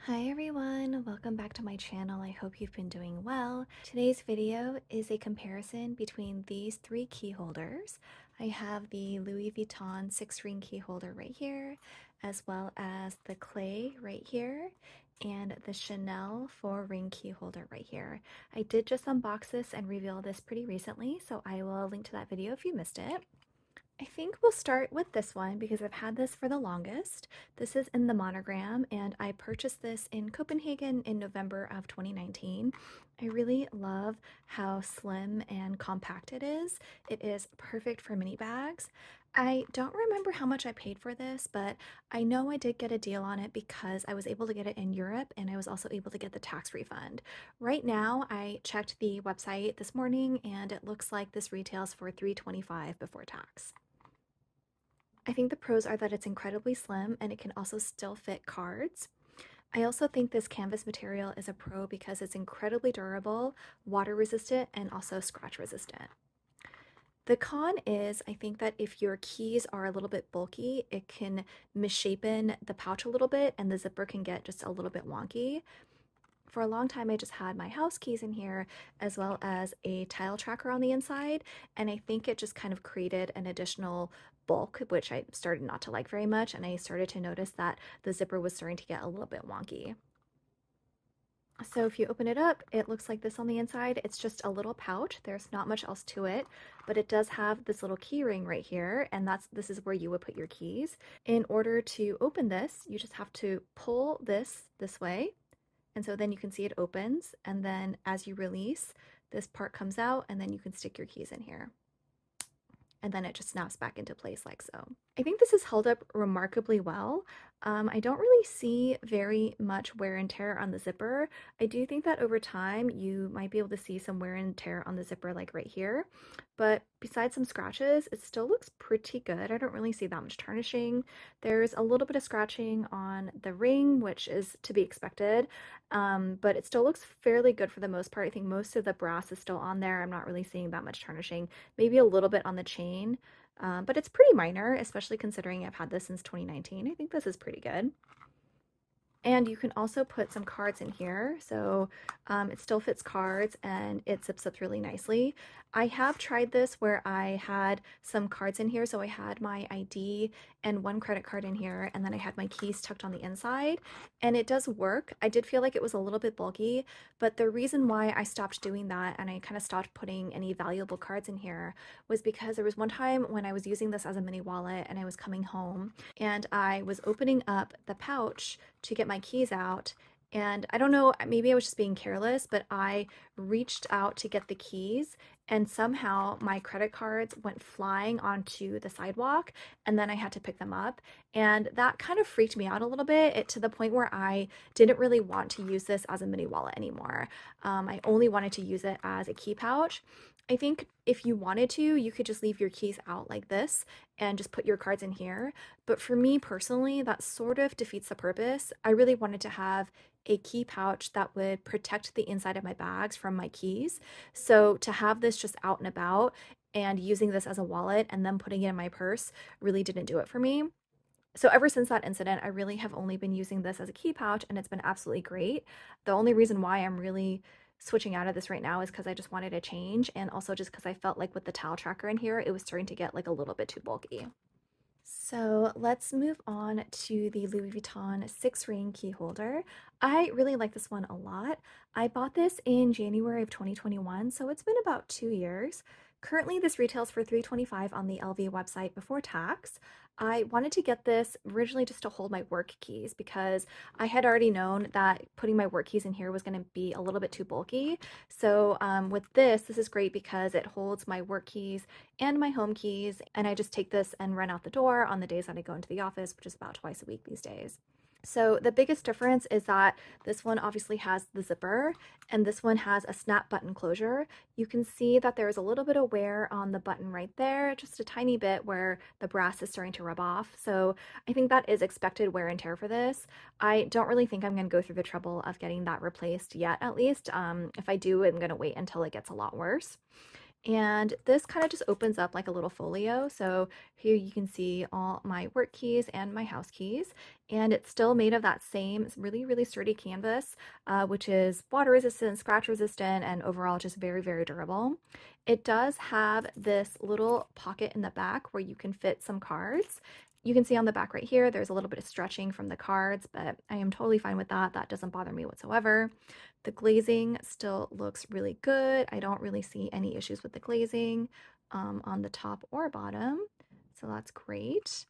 Hi everyone, welcome back to my channel. I hope you've been doing well. Today's video is a comparison between these three key holders. I have the Louis Vuitton 6-ring key holder right here, as well as the Cles right here, and the Chanel 4-ring key holder right here. I did just unbox this and reveal this pretty recently, so I will link to that video if you missed it. I think we'll start with this one because I've had this for the longest. This is in the Monogram, and I purchased this in Copenhagen in November of 2019. I really love how slim and compact it is. It is perfect for mini bags. I don't remember how much I paid for this, but I know I did get a deal on it because I was able to get it in Europe and I was also able to get the tax refund. Right now, I checked the website this morning and it looks like this retails for $325 before tax. I think the pros are that it's incredibly slim and it can also still fit cards. I also think this canvas material is a pro because it's incredibly durable, water resistant, and also scratch resistant. The con is I think that if your keys are a little bit bulky, it can misshapen the pouch a little bit and the zipper can get just a little bit wonky. For a long time, I just had my house keys in here as well as a tile tracker on the inside, and I think it just kind of created an additional bulk, which I started not to like very much, and I started to notice that the zipper was starting to get a little bit wonky. So if you open it up, it looks like this on the inside. It's just a little pouch. There's not much else to it, but it does have this little key ring right here, and this is where you would put your keys. In order to open this, you just have to pull this way, and so then you can see it opens, and then as you release, this part comes out, and then you can stick your keys in here. And then it just snaps back into place like so. I think this has held up remarkably well. I don't really see very much wear and tear on the zipper. I do think that over time you might be able to see some wear and tear on the zipper like right here, but besides some scratches, it still looks pretty good. I don't really see that much tarnishing. There's a little bit of scratching on the ring, which is to be expected, but it still looks fairly good for the most part. I think most of the brass is still on there. I'm not really seeing that much tarnishing, maybe a little bit on the chain. But it's pretty minor, especially considering I've had this since 2019. I think this is pretty good. And you can also put some cards in here, so it still fits cards and it zips up really nicely. I have tried this where I had some cards in here, so I had my ID and one credit card in here, and then I had my keys tucked on the inside, and it does work. I did feel like it was a little bit bulky, but the reason why I stopped doing that and I kind of stopped putting any valuable cards in here was because there was one time when I was using this as a mini wallet and I was coming home and I was opening up the pouch to get my keys out. And I don't know, maybe I was just being careless, but I reached out to get the keys and somehow my credit cards went flying onto the sidewalk and then I had to pick them up. And that kind of freaked me out a little bit to the point where I didn't really want to use this as a mini wallet anymore. I only wanted to use it as a key pouch. I think if you wanted to, you could just leave your keys out like this and just put your cards in here. But for me personally, that sort of defeats the purpose. I really wanted to have a key pouch that would protect the inside of my bags from my keys. So to have this just out and about and using this as a wallet and then putting it in my purse really didn't do it for me. So ever since that incident, I really have only been using this as a key pouch and it's been absolutely great. The only reason why I'm really switching out of this right now is because I just wanted a change, and also just because I felt like with the towel tracker in here, it was starting to get like a little bit too bulky. So let's move on to the Louis Vuitton 6-ring key holder. I really like this one a lot. I bought this in January of 2021, so it's been about 2 years. Currently, this retails for $325 on the LV website before tax. I wanted to get this originally just to hold my work keys because I had already known that putting my work keys in here was going to be a little bit too bulky. So with this is great because it holds my work keys and my home keys, and I just take this and run out the door on the days that I go into the office, which is about twice a week these days. So the biggest difference is that this one obviously has the zipper and this one has a snap button closure. You can see that there's a little bit of wear on the button right there, just a tiny bit where the brass is starting to rub off. So I think that is expected wear and tear for this. I don't really think I'm going to go through the trouble of getting that replaced yet, at least. If I do, I'm going to wait until it gets a lot worse. And this kind of just opens up like a little folio. So here you can see all my work keys and my house keys. And it's still made of that same really, really sturdy canvas, which is water resistant, scratch resistant, and overall just very, very durable. It does have this little pocket in the back where you can fit some cards. You can see on the back right here, there's a little bit of stretching from the cards, but I am totally fine with that. That doesn't bother me whatsoever. The glazing still looks really good. I don't really see any issues with the glazing on the top or bottom, so that's great.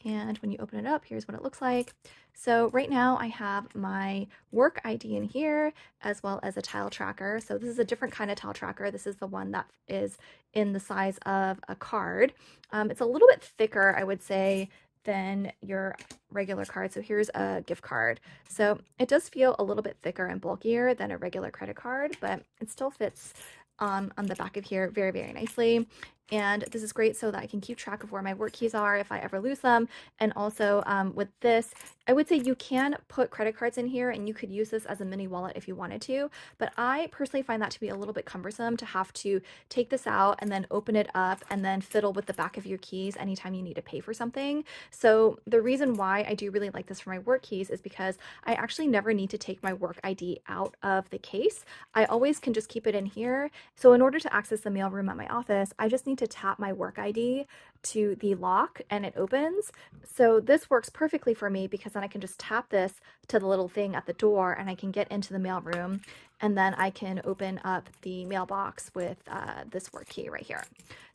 And when you open it up, here's what it looks like. So right now I have my work ID in here as well as a tile tracker. So this is a different kind of tile tracker. This is the one that is in the size of a card. It's a little bit thicker, I would say, than your regular card. So here's a gift card. So it does feel a little bit thicker and bulkier than a regular credit card, but it still fits on the back of here very, very nicely. And this is great so that I can keep track of where my work keys are if I ever lose them. And also with this, I would say you can put credit cards in here and you could use this as a mini wallet if you wanted to. But I personally find that to be a little bit cumbersome to have to take this out and then open it up and then fiddle with the back of your keys anytime you need to pay for something. So the reason why I do really like this for my work keys is because I actually never need to take my work ID out of the case. I always can just keep it in here. So in order to access the mailroom at my office, I just need to tap my work ID to the lock and it opens. So this works perfectly for me because then I can just tap this to the little thing at the door and I can get into the mailroom, and then I can open up the mailbox with this work key right here.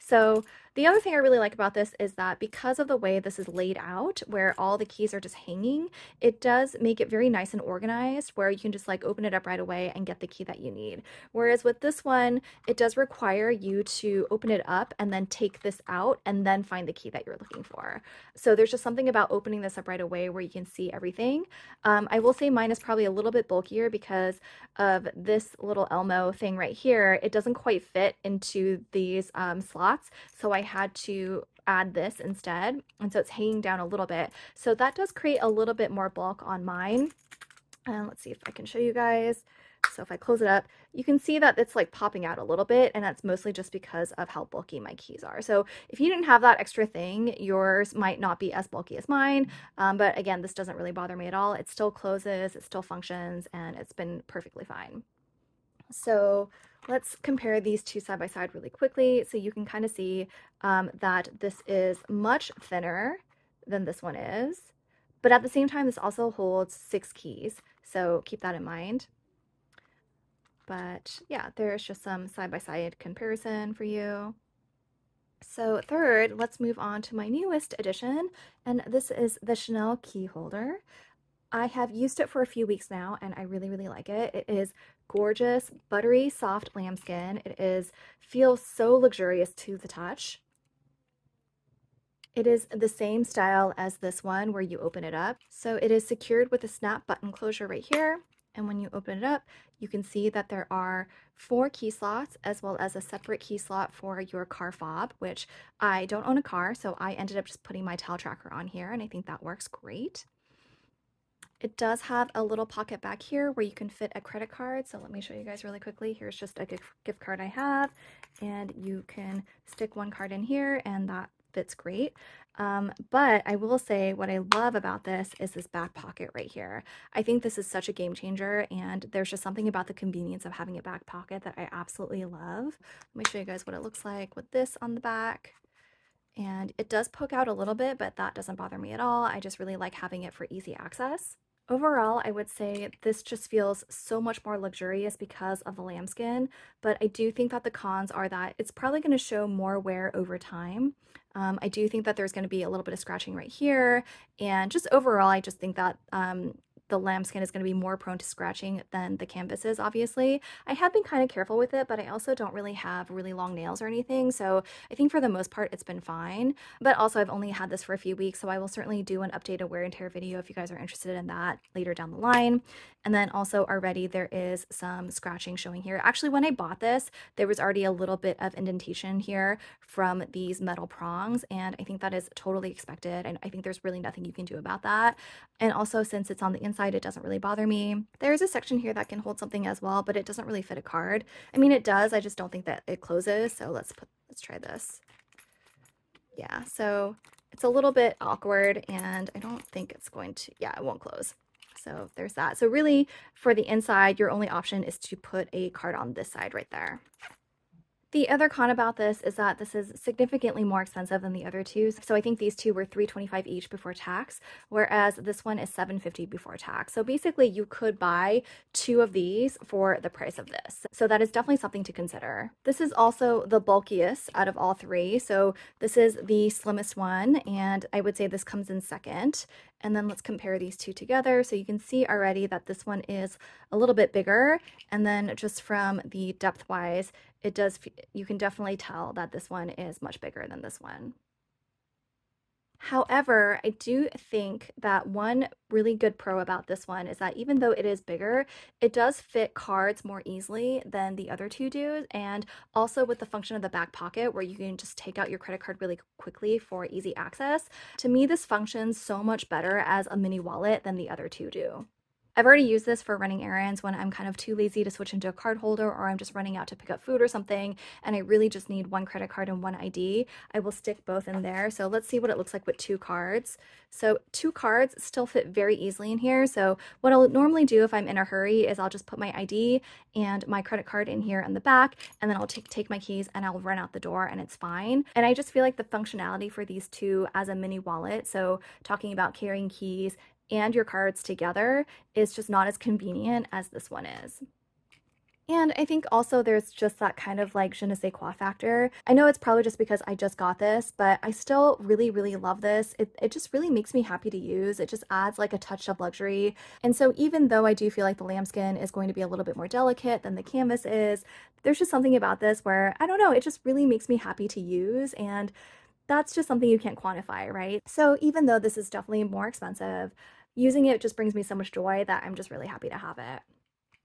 So the other thing I really like about this is that because of the way this is laid out, where all the keys are just hanging, it does make it very nice and organized where you can just like open it up right away and get the key that you need. Whereas with this one, it does require you to open it up and then take this out and then find the key that you're looking for. So there's just something about opening this up right away where you can see everything. I will say mine is probably a little bit bulkier because of this little Elmo thing right here. It doesn't quite fit into these slots, so I had to add this instead, and so it's hanging down a little bit. So that does create a little bit more bulk on mine. And let's see if I can show you guys. So if I close it up, you can see that it's like popping out a little bit, and that's mostly just because of how bulky my keys are. So if you didn't have that extra thing, yours might not be as bulky as mine. But again, this doesn't really bother me at all. It still closes, it still functions, and it's been perfectly fine. So let's compare these two side by side really quickly so you can kind of see that this is much thinner than this one is. But at the same time, this also holds 6 keys, so keep that in mind. But yeah, there's just some side-by-side comparison for you. So third, let's move on to my newest addition, and this is the Chanel key holder. I have used it for a few weeks now, and I really, really like it. It is gorgeous, buttery, soft lambskin. Feels so luxurious to the touch. It is the same style as this one where you open it up. So it is secured with a snap button closure right here. And when you open it up, you can see that there are 4 key slots as well as a separate key slot for your car fob, which I don't own a car, so I ended up just putting my tile tracker on here, and I think that works great. It does have a little pocket back here where you can fit a credit card. So let me show you guys really quickly. Here's just a gift card I have, and you can stick one card in here and that fits great. But I will say what I love about this is this back pocket right here. I think this is such a game changer, and there's just something about the convenience of having a back pocket that I absolutely love. Let me show you guys what it looks like with this on the back. And it does poke out a little bit, but that doesn't bother me at all. I just really like having it for easy access. Overall, I would say this just feels so much more luxurious because of the lambskin, but I do think that the cons are that it's probably going to show more wear over time. I do think that there's going to be a little bit of scratching right here, and just overall, I just think that the lambskin is going to be more prone to scratching than the canvas is, obviously. I have been kind of careful with it, but I also don't really have really long nails or anything, so I think for the most part it's been fine. But also I've only had this for a few weeks, so I will certainly do an updated wear and tear video if you guys are interested in that later down the line. And then also already there is some scratching showing here. Actually, when I bought this, there was already a little bit of indentation here from these metal prongs, and I think that is totally expected, and I think there's really nothing you can do about that. And also, since it's on the inside inside, it doesn't really bother me. There's a section here that can hold something as well, but it doesn't really fit a card. I mean, it does, I just don't think that it closes. So let's try this. Yeah, so it's a little bit awkward and I don't think it's going to, yeah, it won't close. So there's that. So really for the inside, your only option is to put a card on this side right there. The other con about this is that this is significantly more expensive than the other two. So I think these two were $325 each before tax, whereas this one is $750 before tax. So basically you could buy two of these for the price of this. So that is definitely something to consider. This is also the bulkiest out of all three. So this is the slimmest one, and I would say this comes in second. And then let's compare these two together. So you can see already that this one is a little bit bigger. And then just from the depth wise, you can definitely tell that this one is much bigger than this one. However, I do think that one really good pro about this one is that even though it is bigger, it does fit cards more easily than the other two do. And also with the function of the back pocket where you can just take out your credit card really quickly for easy access. To me, this functions so much better as a mini wallet than the other two do. I've already used this for running errands when I'm kind of too lazy to switch into a card holder, or I'm just running out to pick up food or something and I really just need one credit card and one ID. I will stick both in there. So let's see what it looks like with two cards. So two cards still fit very easily in here. So what I'll normally do if I'm in a hurry is I'll just put my ID and my credit card in here in the back, and then I'll take my keys and I'll run out the door and it's fine. And I just feel like the functionality for these two as a mini wallet, so talking about carrying keys and your cards together, is just not as convenient as this one is. And I think also there's just that kind of like je ne sais quoi factor. I know it's probably just because I just got this, but I still really, really love this. It just really makes me happy to use. It just adds like a touch of luxury. And so even though I do feel like the lambskin is going to be a little bit more delicate than the canvas is, there's just something about this where, I don't know, it just really makes me happy to use. And that's just something you can't quantify, right? So even though this is definitely more expensive, using it just brings me so much joy that I'm just really happy to have it.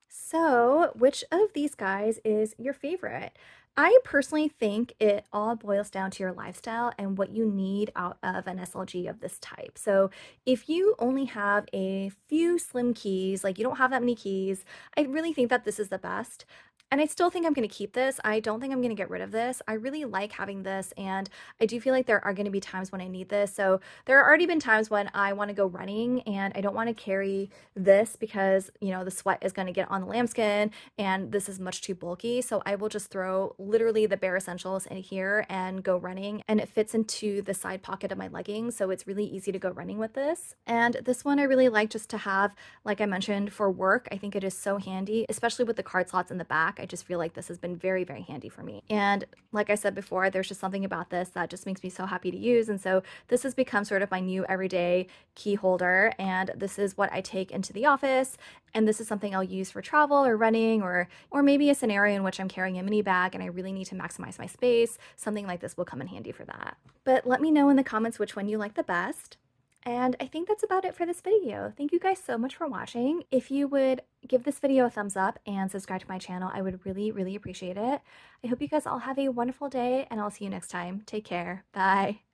So, which of these guys is your favorite? I personally think it all boils down to your lifestyle and what you need out of an SLG of this type. So, if you only have a few slim keys, like you don't have that many keys, I really think that this is the best. And I still think I'm going to keep this. I don't think I'm going to get rid of this. I really like having this, and I do feel like there are going to be times when I need this. So there have already been times when I want to go running and I don't want to carry this because, you know, the sweat is going to get on the lambskin and this is much too bulky. So I will just throw literally the bare essentials in here and go running, and it fits into the side pocket of my leggings. So it's really easy to go running with this. And this one I really like just to have, like I mentioned, for work. I think it is so handy, especially with the card slots in the back. I just feel like this has been very, very handy for me. And like I said before, there's just something about this that just makes me so happy to use. And so this has become sort of my new everyday key holder. And this is what I take into the office. And this is something I'll use for travel or running, or maybe a scenario in which I'm carrying a mini bag and I really need to maximize my space. Something like this will come in handy for that. But let me know in the comments which one you like the best. And I think that's about it for this video. Thank you guys so much for watching. If you would give this video a thumbs up and subscribe to my channel, I would really, really appreciate it. I hope you guys all have a wonderful day, and I'll see you next time. Take care. Bye.